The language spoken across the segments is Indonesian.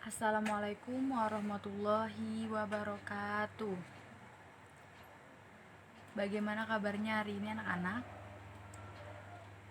Assalamualaikum warahmatullahi wabarakatuh. Bagaimana kabarnya hari ini anak-anak?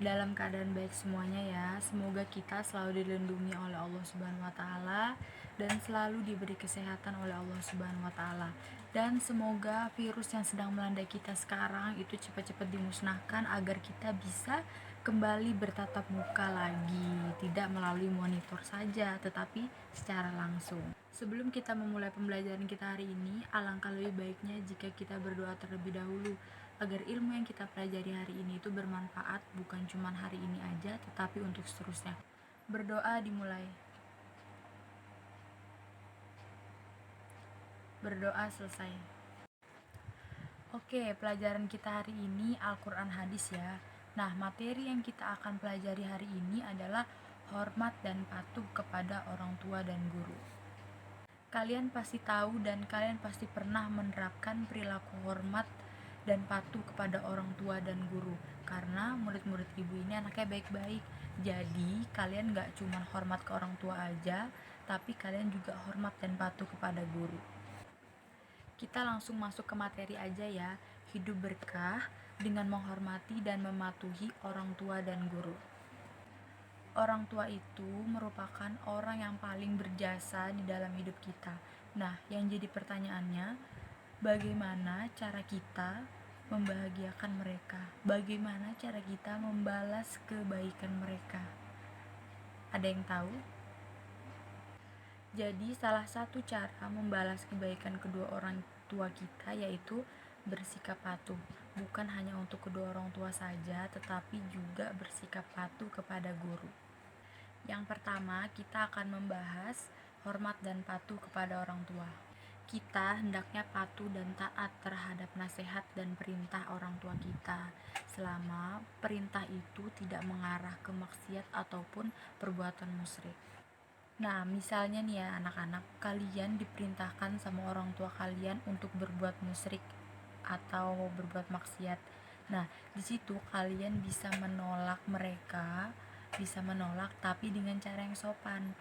Dalam keadaan baik semuanya ya. Semoga kita selalu dilindungi oleh Allah Subhanahu wa taala dan selalu diberi kesehatan oleh Allah Subhanahu wa taala. Dan semoga virus yang sedang melanda kita sekarang itu cepat-cepat dimusnahkan agar kita bisa kembali bertatap muka lagi, tidak melalui monitor saja tetapi secara langsung. Sebelum kita memulai pembelajaran kita hari ini, alangkah lebih baiknya jika kita berdoa terlebih dahulu agar ilmu yang kita pelajari hari ini itu bermanfaat bukan cuma hari ini aja tetapi untuk seterusnya. Berdoa dimulai. Berdoa selesai. Oke, pelajaran kita hari ini Al-Quran hadis ya. Nah, materi yang kita akan pelajari hari ini adalah hormat dan patuh kepada orang tua dan guru. Kalian pasti tahu dan kalian pasti pernah menerapkan perilaku hormat dan patuh kepada orang tua dan guru, karena murid-murid ibu ini anaknya baik-baik. Jadi kalian gak cuma hormat ke orang tua aja, tapi kalian juga hormat dan patuh kepada guru. Kita langsung masuk ke materi aja ya. Hidup berkah dengan menghormati dan mematuhi orang tua dan guru. Orang tua itu merupakan orang yang paling berjasa di dalam hidup kita. Nah, yang jadi pertanyaannya, bagaimana cara kita membahagiakan mereka? Bagaimana cara kita membalas kebaikan mereka? Ada yang tahu? Jadi, salah satu cara membalas kebaikan kedua orang tua kita yaitu bersikap patuh. Bukan hanya untuk kedua orang tua saja, tetapi juga bersikap patuh kepada guru. Yang pertama, kita akan membahas hormat dan patuh kepada orang tua. Kita hendaknya patuh dan taat terhadap nasihat dan perintah orang tua kita selama perintah itu tidak mengarah ke maksiat ataupun perbuatan musyrik. Nah, misalnya nih ya anak-anak, kalian diperintahkan sama orang tua kalian untuk berbuat musyrik atau berbuat maksiat. Nah, di situ kalian bisa menolak mereka, tapi dengan cara yang sopan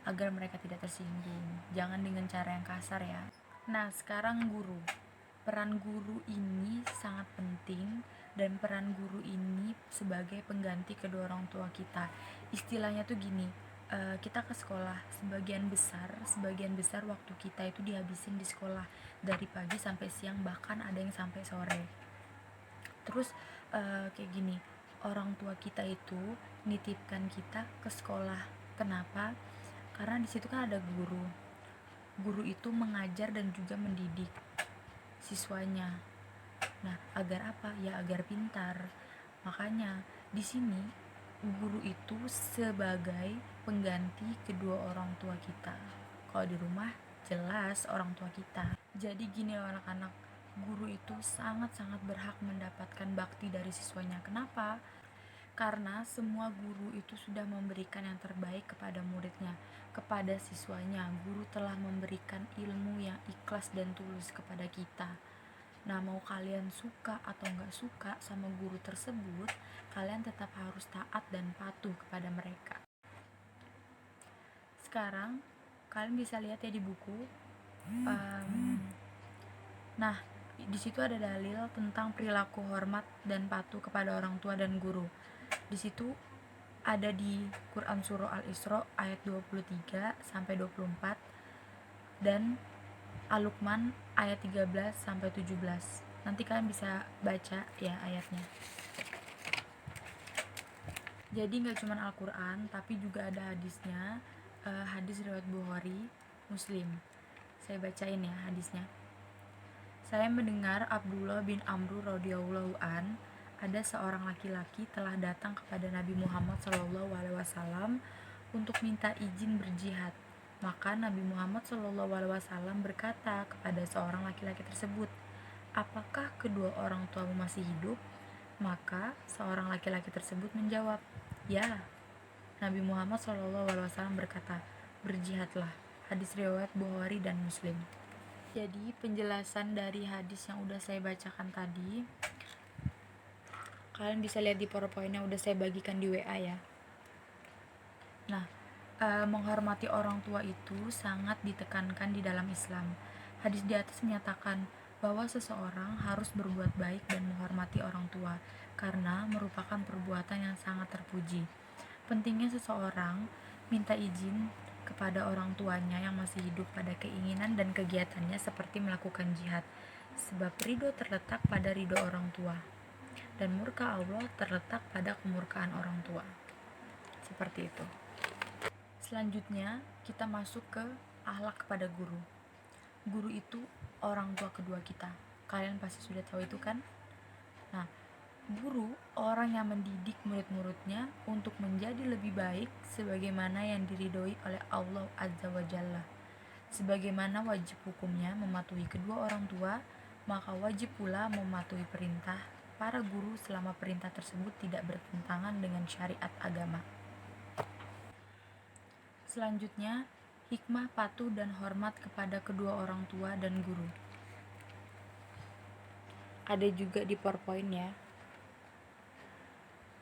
agar mereka tidak tersinggung. Jangan dengan cara yang kasar ya. Nah, sekarang guru. Peran guru ini sangat penting dan peran guru ini sebagai pengganti kedua orang tua kita. Istilahnya tuh gini, kita ke sekolah sebagian besar waktu kita itu dihabisin di sekolah dari pagi sampai siang, bahkan ada yang sampai sore. Terus kayak gini, orang tua kita itu nitipkan kita ke sekolah. Kenapa? Karena di situ kan ada guru. Guru itu mengajar dan juga mendidik siswanya. Nah, agar apa? Ya agar pintar. Makanya di sini guru itu sebagai pengganti kedua orang tua kita. Kalau di rumah jelas orang tua kita. Jadi gini loh anak-anak, guru itu sangat-sangat berhak mendapatkan bakti dari siswanya. Kenapa? Karena semua guru itu sudah memberikan yang terbaik kepada muridnya, kepada siswanya. Guru telah memberikan ilmu yang ikhlas dan tulus kepada kita. Nah, mau kalian suka atau gak suka sama guru tersebut, kalian tetap harus taat dan patuh kepada mereka. Sekarang kalian bisa lihat ya di buku. Nah, di situ ada dalil tentang perilaku hormat dan patuh kepada orang tua dan guru. Di situ ada di Quran Surah Al-Isra ayat 23 sampai 24 dan Al-Luqman ayat 13 sampai 17. Nanti kalian bisa baca ya ayatnya. Jadi nggak cuma Al-Quran, tapi juga ada hadisnya. Hadis riwayat Bukhari, Muslim. Saya bacain ya hadisnya. Saya mendengar Abdullah bin Amr radhiyallahu an, ada seorang laki-laki telah datang kepada Nabi Muhammad SAW untuk minta izin berjihad. Maka Nabi Muhammad SAW berkata kepada seorang laki-laki tersebut, "Apakah kedua orang tuamu masih hidup?" Maka seorang laki-laki tersebut menjawab, "Ya." Nabi Muhammad SAW berkata, "Berjihadlah." Hadis riwayat Bukhari dan Muslim. Jadi penjelasan dari hadis yang udah saya bacakan tadi, kalian bisa lihat di PowerPoint yang udah saya bagikan di WA ya. Nah, menghormati orang tua itu sangat ditekankan di dalam Islam. Hadis di atas menyatakan bahwa seseorang harus berbuat baik dan menghormati orang tua karena merupakan perbuatan yang sangat terpuji. Pentingnya seseorang minta izin kepada orang tuanya yang masih hidup pada keinginan dan kegiatannya seperti melakukan jihad, sebab ridho terletak pada ridho orang tua dan murka Allah terletak pada kemurkaan orang tua. Seperti itu. Selanjutnya kita masuk ke akhlak kepada guru. Guru itu orang tua kedua kita. Kalian pasti sudah tahu itu kan? Nah, guru orang yang mendidik murid-muridnya untuk menjadi lebih baik sebagaimana yang diridhoi oleh Allah Azza wa Jalla. Sebagaimana wajib hukumnya mematuhi kedua orang tua, maka wajib pula mematuhi perintah para guru selama perintah tersebut tidak bertentangan dengan syariat agama. Selanjutnya, hikmah patuh dan hormat kepada kedua orang tua dan guru. Ada juga di PowerPoint ya.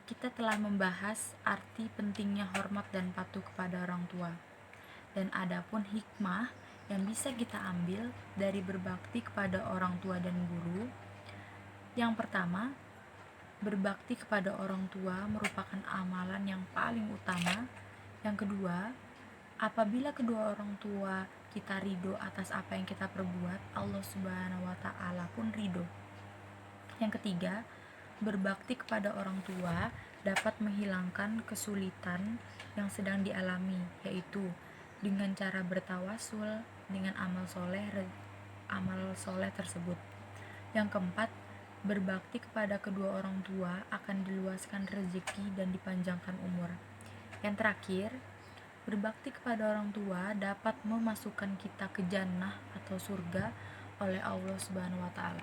Kita telah membahas arti pentingnya hormat dan patuh kepada orang tua. Dan adapun hikmah yang bisa kita ambil dari berbakti kepada orang tua dan guru. Yang pertama, berbakti kepada orang tua merupakan amalan yang paling utama. Yang kedua, apabila kedua orang tua kita ridho atas apa yang kita perbuat, Allah Subhanahu wa Ta'ala pun ridho. Yang ketiga, berbakti kepada orang tua dapat menghilangkan kesulitan yang sedang dialami, yaitu dengan cara bertawasul dengan amal soleh tersebut. Yang keempat, berbakti kepada kedua orang tua akan diluaskan rezeki dan dipanjangkan umur. Yang terakhir, berbakti kepada orang tua dapat memasukkan kita ke jannah atau surga oleh Allah Subhanahu wa Ta'ala.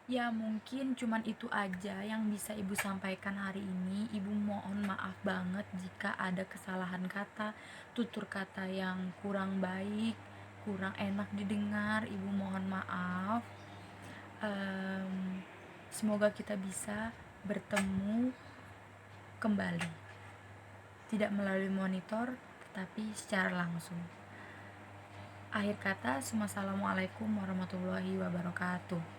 Ya, mungkin cuman itu aja yang bisa Ibu sampaikan hari ini. Ibu mohon maaf banget jika ada kesalahan kata, tutur kata yang kurang baik, kurang enak didengar. Ibu mohon maaf. Semoga kita bisa bertemu kembali. Tidak melalui monitor, tetapi secara langsung. Akhir kata, Assalamualaikum warahmatullahi wabarakatuh.